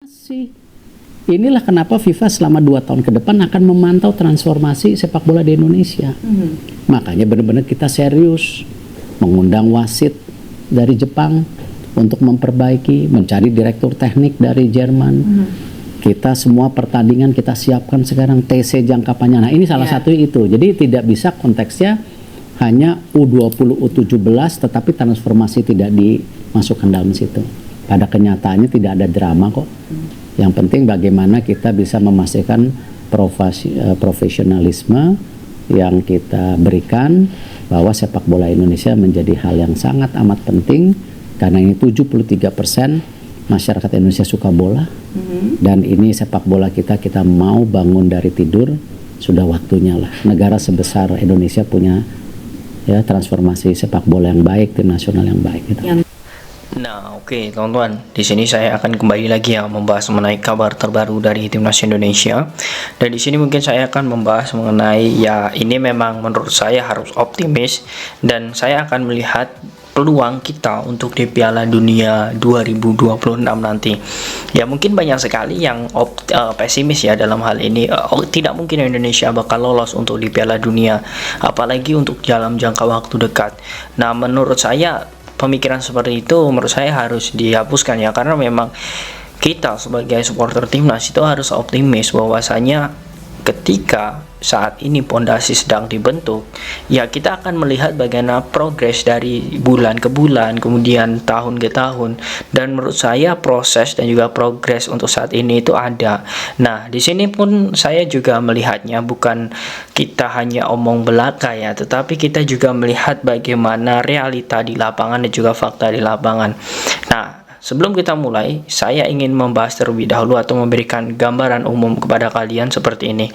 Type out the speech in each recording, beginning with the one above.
Sih. Inilah kenapa FIFA selama 2 tahun ke depan akan memantau transformasi sepak bola di Indonesia. Makanya benar-benar kita serius mengundang wasit dari Jepang untuk memperbaiki, mencari direktur teknik dari Jerman. Kita semua pertandingan kita siapkan sekarang TC jangka panjang. Nah, ini salah satu itu. Jadi tidak bisa konteksnya hanya U20, U17 tetapi transformasi tidak dimasukkan dalam situ. Pada kenyataannya tidak ada drama kok. Yang penting bagaimana kita bisa memastikan profesionalisme yang kita berikan, bahwa sepak bola Indonesia menjadi hal yang sangat amat penting karena ini 73% masyarakat Indonesia suka bola. Dan ini sepak bola kita mau bangun dari tidur, sudah waktunya lah. Negara sebesar Indonesia punya transformasi sepak bola yang baik, tim nasional yang baik gitu. Nah, oke, teman-teman, di sini saya akan kembali lagi ya membahas mengenai kabar terbaru dari Timnas Indonesia. Dan di sini mungkin saya akan membahas mengenai ini memang menurut saya harus optimis, dan saya akan melihat peluang kita untuk di Piala Dunia 2026 nanti. Ya, mungkin banyak sekali yang pesimis ya dalam hal ini. Tidak mungkin Indonesia bakal lolos untuk di Piala Dunia, apalagi untuk dalam jangka waktu dekat. Nah, menurut saya pemikiran seperti itu menurut saya harus dihapuskan ya, karena memang kita sebagai supporter timnas itu harus optimis bahwasanya ketika saat ini pondasi sedang dibentuk, ya kita akan melihat bagaimana progres dari bulan ke bulan, kemudian tahun ke tahun, dan menurut saya proses dan juga progres untuk saat ini itu ada. Nah, di sini pun saya juga melihatnya bukan kita hanya omong belaka ya, tetapi kita juga melihat bagaimana realita di lapangan dan juga fakta di lapangan. Nah, sebelum kita mulai, saya ingin membahas terlebih dahulu atau memberikan gambaran umum kepada kalian seperti ini.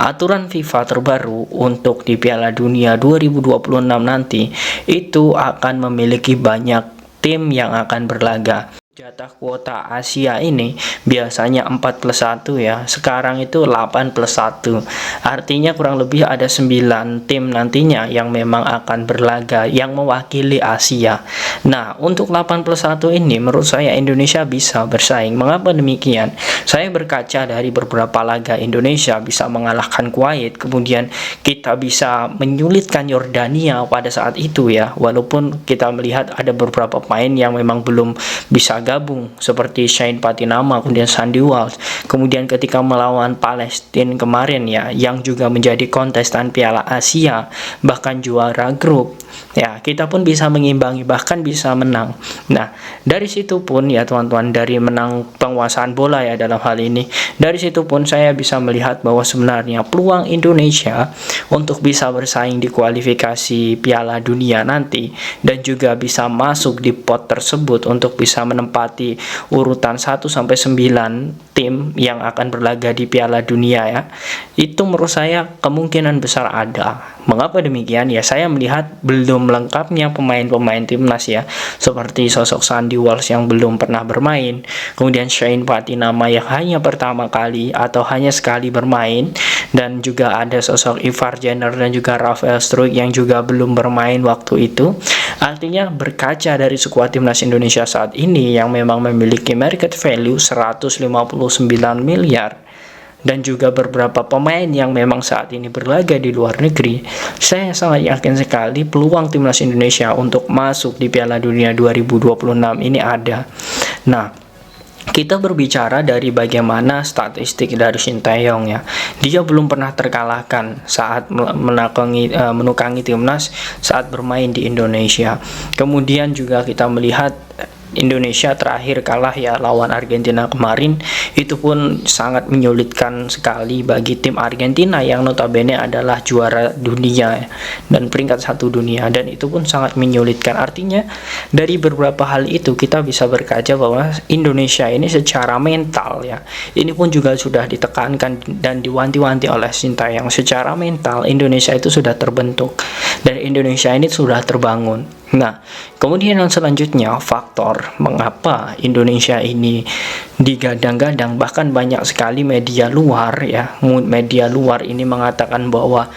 Aturan FIFA terbaru untuk di Piala Dunia 2026 nanti itu akan memiliki banyak tim yang akan berlaga. Jatah kuota Asia ini biasanya 4+1 ya, sekarang itu 8+1, artinya kurang lebih ada 9 tim nantinya yang memang akan berlaga yang mewakili Asia. Nah, untuk 8+1 ini menurut saya Indonesia bisa bersaing. Mengapa demikian? Saya berkaca dari beberapa laga Indonesia bisa mengalahkan Kuwait, kemudian kita bisa menyulitkan Yordania pada saat itu ya, walaupun kita melihat ada beberapa pemain yang memang belum bisa gabung seperti Shane Patinama, kemudian Sandy Walsh. Kemudian ketika melawan Palestina kemarin ya, yang juga menjadi kontestan Piala Asia, bahkan juara grup, ya kita pun bisa mengimbangi, bahkan bisa menang. Nah, dari situ pun ya teman-teman, dari menang penguasaan bola ya dalam hal ini, dari situ pun saya bisa melihat bahwa sebenarnya peluang Indonesia untuk bisa bersaing di kualifikasi Piala Dunia nanti, dan juga bisa masuk di pot tersebut untuk bisa menempati urutan 1-9 tim yang akan berlaga di Piala Dunia ya, itu menurut saya kemungkinan besar ada. Mengapa demikian? Ya, saya melihat belum lengkapnya pemain-pemain timnas ya, seperti sosok Sandy Walsh yang belum pernah bermain, kemudian Shane Patinama yang hanya pertama kali atau hanya sekali bermain, dan juga ada sosok Ivar Jenner dan juga Rafael Struijk yang juga belum bermain waktu itu. Artinya berkaca dari skuad timnas Indonesia saat ini yang memang memiliki market value 159 miliar, dan juga beberapa pemain yang memang saat ini berlaga di luar negeri, saya sangat yakin sekali peluang timnas Indonesia untuk masuk di Piala Dunia 2026 ini ada. Nah, kita berbicara dari bagaimana statistik dari Sinteyong ya, dia belum pernah terkalahkan saat menukangi timnas saat bermain di Indonesia. Kemudian juga kita melihat Indonesia terakhir kalah ya lawan Argentina kemarin, itu pun sangat menyulitkan sekali bagi tim Argentina yang notabene adalah juara dunia dan peringkat 1 dunia, dan itu pun sangat menyulitkan. Artinya dari beberapa hal itu kita bisa berkaca bahwa Indonesia ini secara mental ya, ini pun juga sudah ditekankan dan diwanti-wanti oleh Sinteyong. Secara mental Indonesia itu sudah terbentuk dan Indonesia ini sudah terbangun. Nah, kemudian yang selanjutnya, faktor mengapa Indonesia ini digadang-gadang, bahkan banyak sekali media luar ya, media luar ini mengatakan bahwa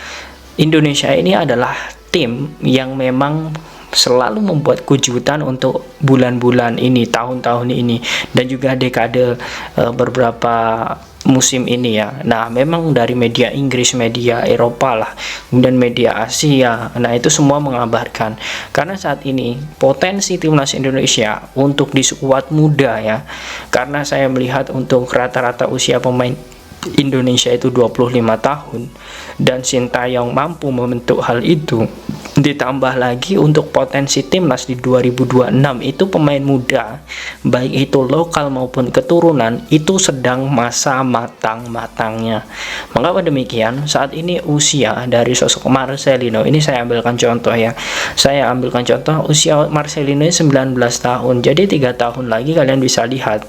Indonesia ini adalah tim yang memang selalu membuat kejutan untuk bulan-bulan ini, tahun-tahun ini, dan juga dekade beberapa musim ini ya. Nah, memang dari media Inggris, media Eropa lah, kemudian media Asia, nah itu semua mengabarkan karena saat ini potensi timnas Indonesia untuk di skuad muda ya, karena saya melihat untuk rata-rata usia pemain Indonesia itu 25 tahun dan Sintayong mampu membentuk hal itu, ditambah lagi untuk potensi timnas di 2026 itu pemain muda baik itu lokal maupun keturunan itu sedang masa matang-matangnya. Mengapa demikian? Saat ini usia dari sosok Marcelino ini saya ambilkan contoh ya, usia Marcelino 19 tahun, jadi 3 tahun lagi kalian bisa lihat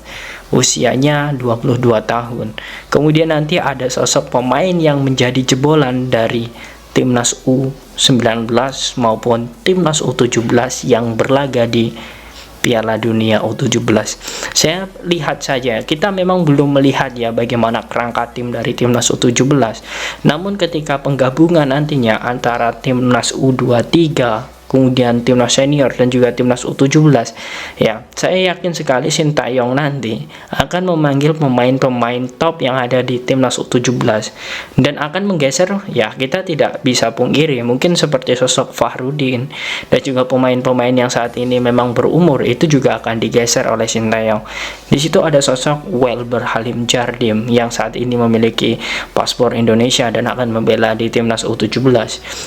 usianya 22 tahun. Kemudian nanti ada sosok pemain yang menjadi jebolan dari timnas U19 maupun timnas U17 yang berlaga di Piala Dunia U17. Saya lihat saja, kita memang belum melihat ya bagaimana kerangka tim dari timnas U17. Namun ketika penggabungan nantinya antara timnas U23 kemudian timnas senior dan juga timnas U17 ya, saya yakin sekali Sintayong nanti akan memanggil pemain-pemain top yang ada di timnas U17 dan akan menggeser ya, kita tidak bisa pungkiri mungkin seperti sosok Fahrudin dan juga pemain-pemain yang saat ini memang berumur itu juga akan digeser oleh Sintayong. Di situ ada sosok Welber Halim Jardim yang saat ini memiliki paspor Indonesia dan akan membela di timnas U17.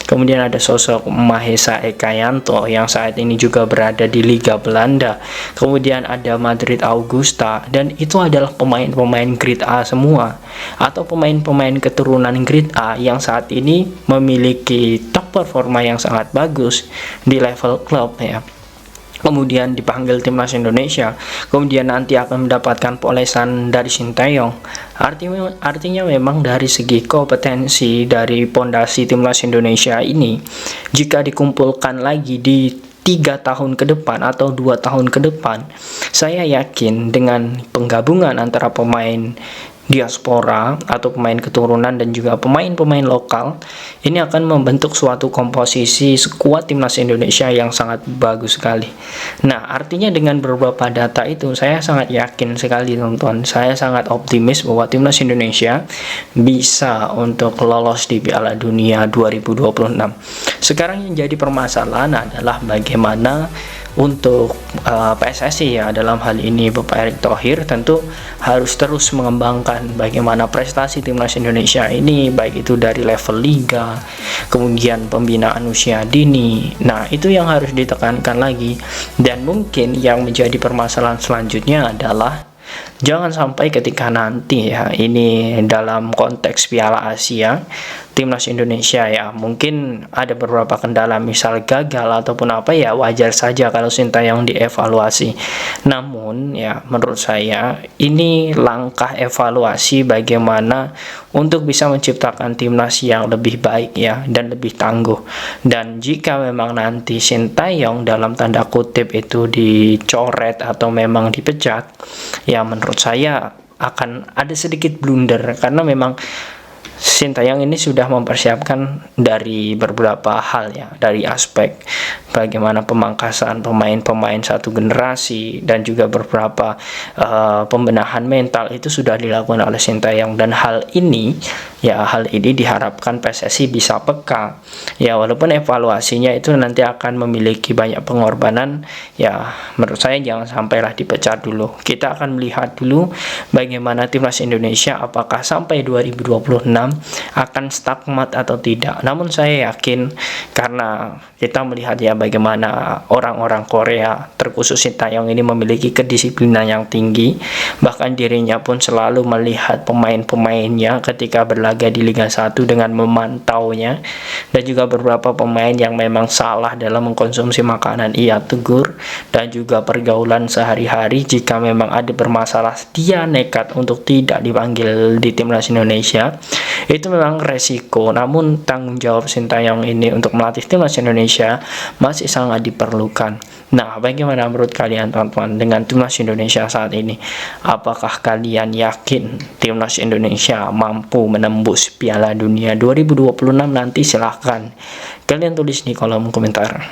Kemudian ada sosok Mahesa Eka yang saat ini juga berada di Liga Belanda. Kemudian ada Madrid Augusta, dan itu adalah pemain-pemain grade A semua atau pemain-pemain keturunan grade A yang saat ini memiliki top performa yang sangat bagus di level klub ya. Kemudian dipanggil timnas Indonesia, kemudian nanti akan mendapatkan polesan dari Sintayong. Artinya memang dari segi kompetensi dari pondasi timnas Indonesia ini, jika dikumpulkan lagi di 3 tahun ke depan atau 2 tahun ke depan, saya yakin dengan penggabungan antara pemain diaspora atau pemain keturunan dan juga pemain-pemain lokal, ini akan membentuk suatu komposisi skuad timnas Indonesia yang sangat bagus sekali. Nah, artinya dengan beberapa data itu saya sangat yakin sekali teman-teman, saya sangat optimis bahwa timnas Indonesia bisa untuk lolos di Piala Dunia 2026. Sekarang yang jadi permasalahan adalah bagaimana untuk PSSI ya, dalam hal ini Bapak Erick Thohir tentu harus terus mengembangkan bagaimana prestasi timnas Indonesia ini, baik itu dari level liga, kemudian pembinaan usia dini. Nah, itu yang harus ditekankan lagi, dan mungkin yang menjadi permasalahan selanjutnya adalah jangan sampai ketika nanti ya, ini dalam konteks Piala Asia, timnas Indonesia ya mungkin ada beberapa kendala, misal gagal ataupun apa ya, wajar saja kalau Sintayong dievaluasi. Namun ya menurut saya ini langkah evaluasi bagaimana untuk bisa menciptakan timnas yang lebih baik ya dan lebih tangguh. Dan jika memang nanti Sintayong dalam tanda kutip itu dicoret atau memang dipecat, ya menurut saya akan ada sedikit blunder, karena memang Sintayong ini sudah mempersiapkan dari beberapa hal ya, dari aspek bagaimana pemangkasan pemain-pemain satu generasi dan juga beberapa pembenahan mental itu sudah dilakukan oleh Sintayong, dan hal ini diharapkan PSSI bisa peka ya, walaupun evaluasinya itu nanti akan memiliki banyak pengorbanan ya, menurut saya jangan sampailah dipecat dulu. Kita akan melihat dulu bagaimana timnas Indonesia apakah sampai 2026 akan stagmat atau tidak. Namun saya yakin, karena kita melihat ya bagaimana orang-orang Korea terkhusus Sintayong ini memiliki kedisiplinan yang tinggi, bahkan dirinya pun selalu melihat pemain-pemainnya ketika berlaga di Liga 1 dengan memantaunya, dan juga beberapa pemain yang memang salah dalam mengkonsumsi makanan ia tegur, dan juga pergaulan sehari-hari jika memang ada bermasalah dia nekat untuk tidak dipanggil di timnas Indonesia. Itu memang resiko, namun tanggung jawab Sintayong ini untuk melatih timnas Indonesia masih sangat diperlukan. Nah, bagaimana menurut kalian teman-teman dengan timnas Indonesia saat ini? Apakah kalian yakin timnas Indonesia mampu menembus Piala Dunia 2026 nanti? Silahkan kalian tulis di kolom komentar.